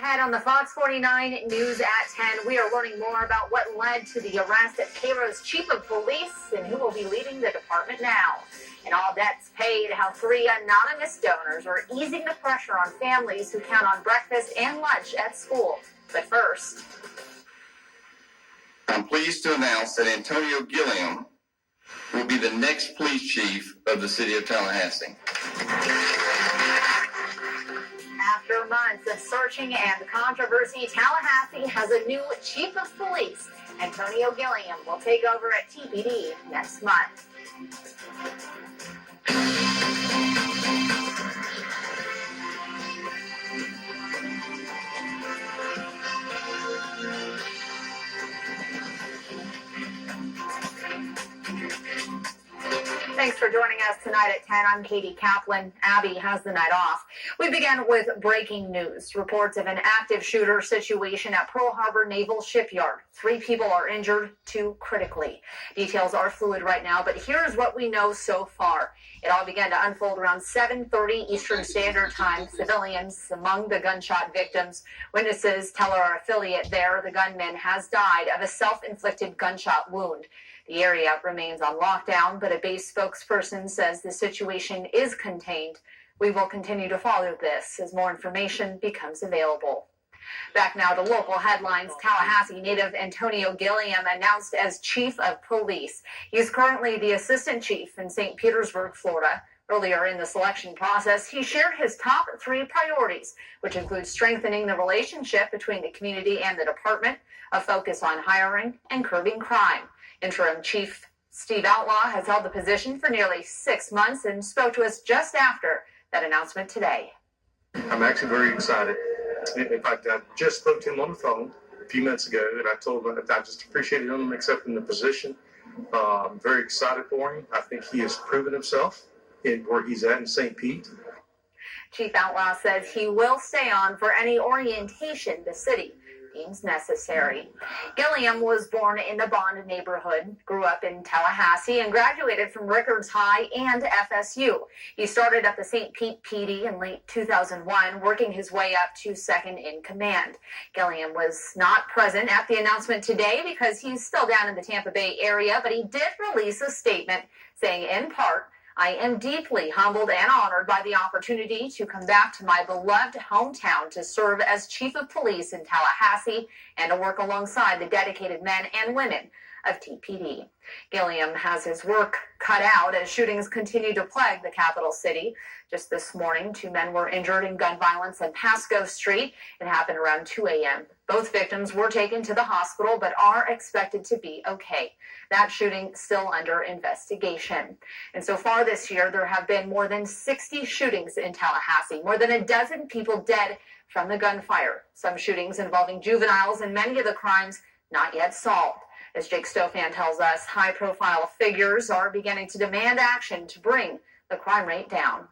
ahead on the Fox 49 News at 10. We are learning more about what led to the arrest of Cairo's chief of police and who will be leading the department now. And all debts paid, how 3 anonymous donors are easing the pressure on families who count on breakfast and lunch at school. But first, I'm pleased to announce that Antonio Gilliam will be the next police chief of the city of Tallahassee. After months of searching and controversy, Tallahassee has a new chief of police. Antonio Gilliam will take over at TPD next month. Thanks for joining us tonight at 10. I'm Katie Kaplan. Abby has the night off. We begin with breaking news. Reports of an active shooter situation at Pearl Harbor Naval Shipyard. 3 people are injured, 2 critically. Details are fluid right now, but here's what we know so far. It all began to unfold around 7:30 Eastern Standard Time. Civilians among the gunshot victims. Witnesses tell our affiliate there the gunman has died of a self-inflicted gunshot wound. The area remains on lockdown, but a base spokesperson says the situation is contained. We will continue to follow this as more information becomes available. Back now to local headlines. Tallahassee native Antonio Gilliam announced as chief of police. He's currently the assistant chief in St. Petersburg, Florida. Earlier in the selection process, he shared his top 3 priorities, which include strengthening the relationship between the community and the department, a focus on hiring, and curbing crime. Interim Chief Steve Outlaw has held the position for nearly 6 months and spoke to us just after that announcement today. I'm actually very excited. In fact, I just spoke to him on the phone a few minutes ago, and I told him that I just appreciated him accepting the position. I'm very excited for him. I think he has proven himself in where he's at in St. Pete. Chief Outlaw says he will stay on for any orientation the city deems necessary. Gilliam was born in the Bond neighborhood, grew up in Tallahassee, and graduated from Rickards High and FSU. He started at the St. Pete PD in late 2001, working his way up to second in command. Gilliam was not present at the announcement today because he's still down in the Tampa Bay area, but he did release a statement saying, in part, "I am deeply humbled and honored by the opportunity to come back to my beloved hometown to serve as chief of police in Tallahassee and to work alongside the dedicated men and women of TPD." Gilliam has his work cut out as shootings continue to plague the capital city. Just this morning, 2 men were injured in gun violence on Pasco Street. It happened around 2 a.m. Both victims were taken to the hospital but are expected to be okay. That shooting still under investigation. And so far this year, there have been more than 60 shootings in Tallahassee, more than a dozen people dead from the gunfire. Some shootings involving juveniles and many of the crimes not yet solved. As Jake Stofan tells us, high-profile figures are beginning to demand action to bring the crime rate down.